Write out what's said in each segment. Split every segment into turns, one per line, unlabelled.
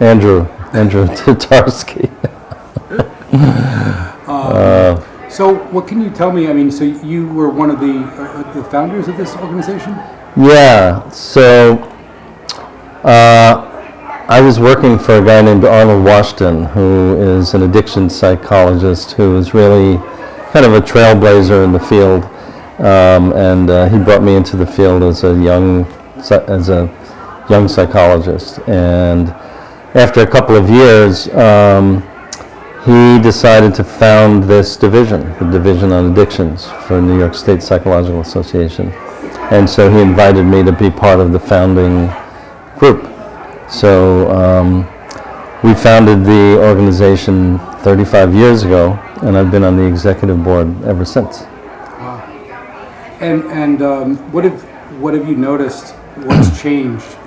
Andrew Tatarsky.
So what can you tell me? I mean, so you were one of the founders of this organization?
Yeah, so I was working for a guy named Arnold Washington, who is an addiction psychologist who is really kind of a trailblazer in the field, and he brought me into the field as a young psychologist. And after a couple of years, he decided to found this division, the Division on Addictions for New York State Psychological Association. And so he invited me to be part of the founding group. So we founded the organization 35 years ago, and I've been on the executive board ever since.
Wow. And what have you noticed? What's changed,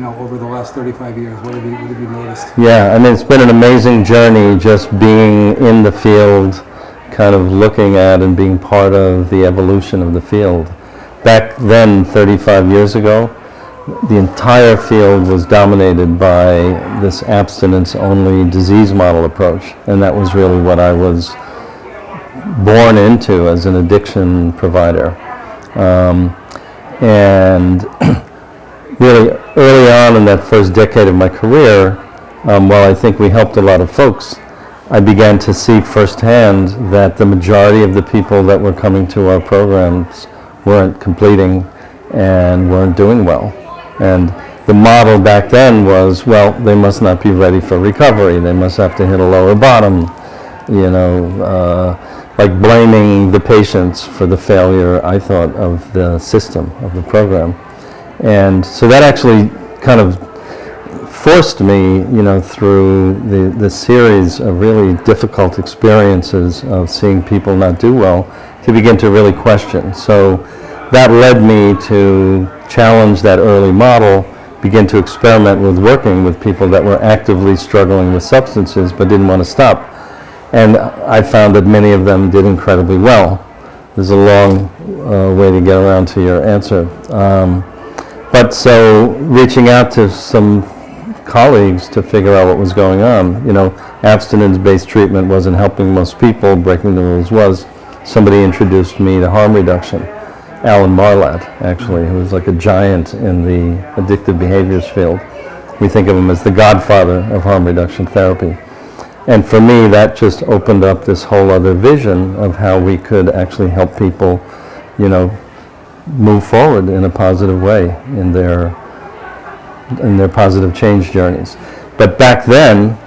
over the last 35 years? What have you noticed?
Yeah, I mean, it's been an amazing journey just being in the field, kind of looking at and being part of the evolution of the field. Back then, 35 years ago, the entire field was dominated by this abstinence-only disease model approach, and that was really what I was born into as an addiction provider. And really early on in that first decade of my career, while I think we helped a lot of folks, I began to see firsthand that the majority of the people that were coming to our programs weren't completing and weren't doing well. And the model back then was, well, they must not be ready for recovery. They must have to hit a lower bottom, like blaming the patients for the failure, I thought, of the system, of the program. And so that actually kind of forced me, through the series of really difficult experiences of seeing people not do well, to begin to really question. So that led me to challenge that early model, begin to experiment with working with people that were actively struggling with substances but didn't want to stop. And I found that many of them did incredibly well. There's a long way to get around to your answer. But so reaching out to some colleagues to figure out what was going on, abstinence-based treatment wasn't helping most people, breaking the rules was. Somebody introduced me to harm reduction, Alan Marlatt, actually, who was like a giant in the addictive behaviors field. We think of him as the godfather of harm reduction therapy. And for me, that just opened up this whole other vision of how we could actually help people, move forward in a positive way in their positive change journeys. But back then,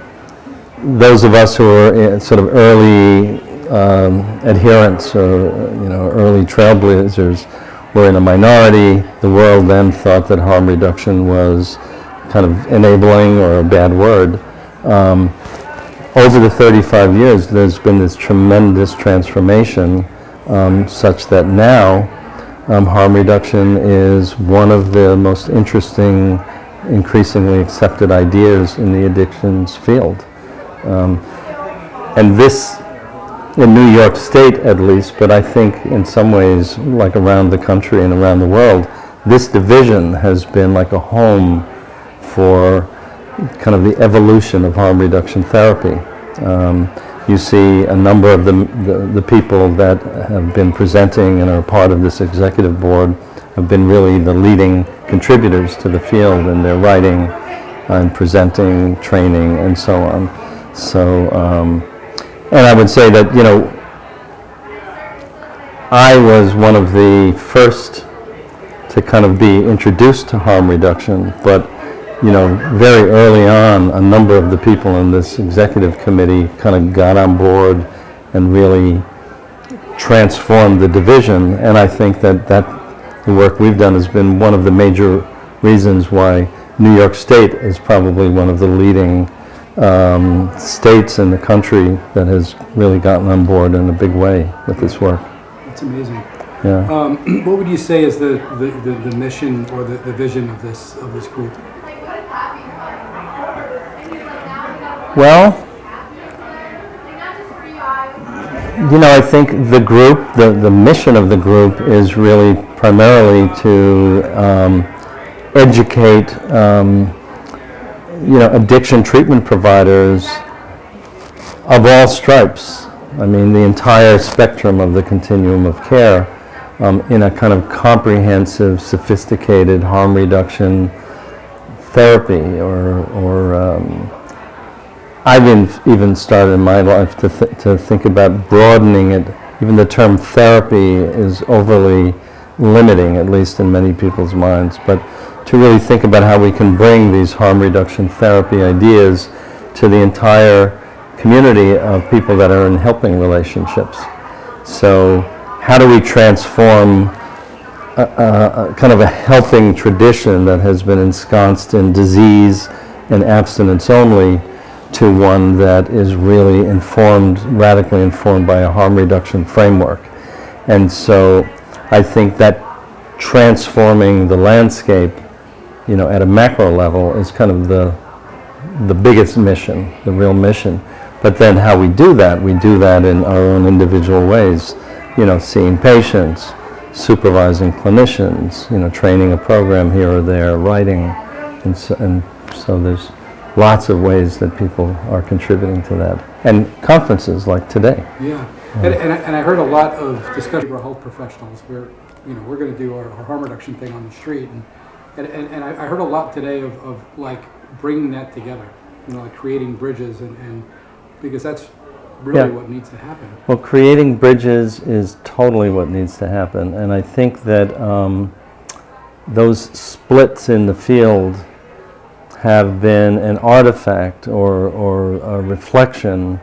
those of us who were sort of early adherents or early trailblazers were in a minority. The world then thought that harm reduction was kind of enabling or a bad word. Over the 35 years, there's been this tremendous transformation such that now harm reduction is one of the most interesting, increasingly accepted ideas in the addictions field. And this, in New York State at least, but I think in some ways, like around the country and around the world, this division has been like a home for kind of the evolution of harm reduction therapy. You see a number of the people that have been presenting and are part of this executive board have been really the leading contributors to the field in their writing and presenting, training, and so on. So, and I would say that, I was one of the first to kind of be introduced to harm reduction, but very early on, a number of the people in this executive committee kind of got on board and really transformed the division. And I think that the work we've done has been one of the major reasons why New York State is probably one of the leading states in the country that has really gotten on board in a big way with this work.
That's amazing.
Yeah.
What would you say is the mission or the vision of this group?
Well, I think the group, the mission of the group is really primarily to educate addiction treatment providers of all stripes. I mean, the entire spectrum of the continuum of care in a kind of comprehensive, sophisticated harm reduction therapy, or I've even started in my life to think about broadening it. Even the term therapy is overly limiting, at least in many people's minds, but to really think about how we can bring these harm reduction therapy ideas to the entire community of people that are in helping relationships. So how do we transform a kind of a helping tradition that has been ensconced in disease and abstinence only to one that is really informed, radically informed by a harm reduction framework? And so I think that transforming the landscape, at a macro level is kind of the biggest mission, the real mission. But then how we do that in our own individual ways, seeing patients, supervising clinicians, training a program here or there, writing, and so there's lots of ways that people are contributing to that. And conferences like today.
Yeah, and I heard a lot of discussion about health professionals where, we're going to do our harm reduction thing on the street, and I heard a lot today of like bringing that together, like creating bridges, and because that's really what needs to happen.
Well, creating bridges is totally what needs to happen, and I think that those splits in the field have been an artifact or a reflection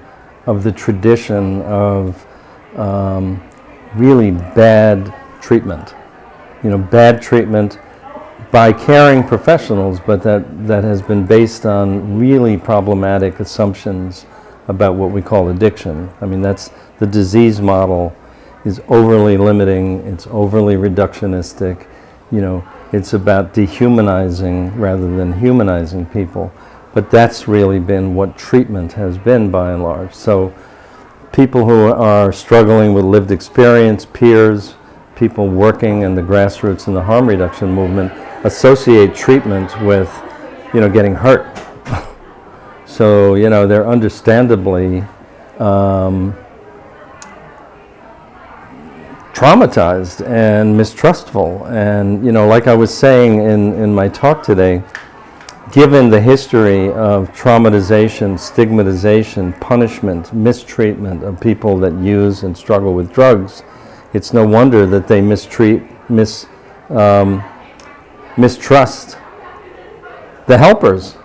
of the tradition of really bad treatment. Bad treatment by caring professionals, but that has been based on really problematic assumptions about what we call addiction. I mean, that's the disease model is overly limiting, it's overly reductionistic, it's about dehumanizing rather than humanizing people. But that's really been what treatment has been by and large. So people who are struggling with lived experience, peers, people working in the grassroots in the harm reduction movement associate treatment with, getting hurt. So, they're understandably traumatized and mistrustful. And, like I was saying in my talk today, given the history of traumatization, stigmatization, punishment, mistreatment of people that use and struggle with drugs, it's no wonder that they mistrust the helpers.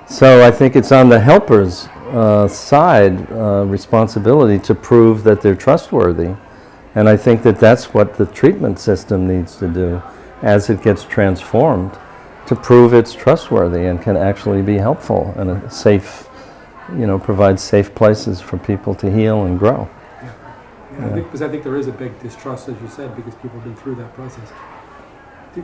So I think it's on the helpers' side responsibility to prove that they're trustworthy. And I think that that's what the treatment system needs to do as it gets transformed, to prove it's trustworthy and can actually be helpful and a safe, provide safe places for people to heal and grow.
I think there is a big distrust, as you said, because people have been through that process.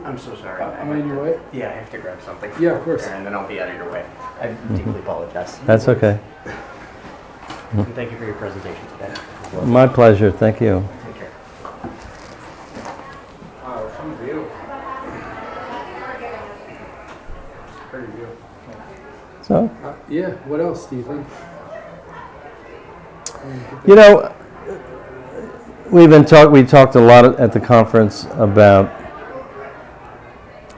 I'm so sorry.
Am I in your way?
Yeah, I have to grab something.
Yeah, of course.
And then I'll be out of your way. I deeply apologize.
That's okay.
And thank you for your presentation today.
My pleasure. Thank you.
Take care.
Some view. Pretty view.
So,
Yeah, what else do you think?
we talked a lot at the conference about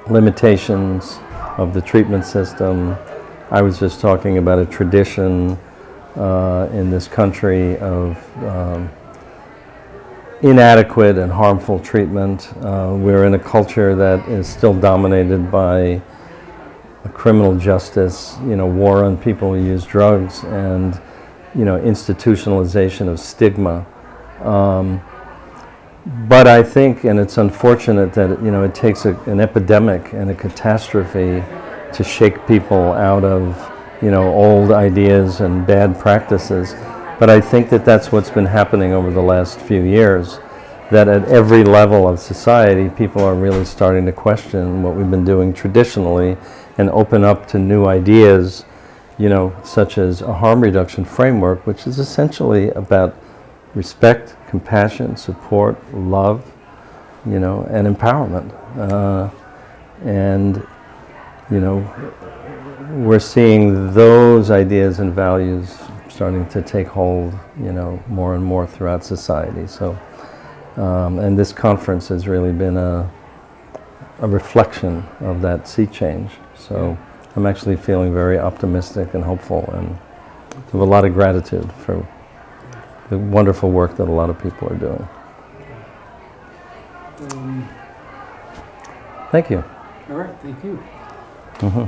limitations of the treatment system. I was just talking about a tradition in this country of inadequate and harmful treatment. We're in a culture that is still dominated by a criminal justice, war on people who use drugs, and institutionalization of stigma. But I think, and it's unfortunate that it takes an epidemic and a catastrophe to shake people out of old ideas and bad practices. But I think that that's what's been happening over the last few years, that at every level of society, people are really starting to question what we've been doing traditionally and open up to new ideas, such as a harm reduction framework, which is essentially about respect, compassion, support, love, and empowerment. And we're seeing those ideas and values starting to take hold, more and more throughout society. So, and this conference has really been a reflection of that sea change. So I'm actually feeling very optimistic and hopeful, and have a lot of gratitude for the wonderful work that a lot of people are doing. Thank you.
All right, thank you.
Mm-hmm.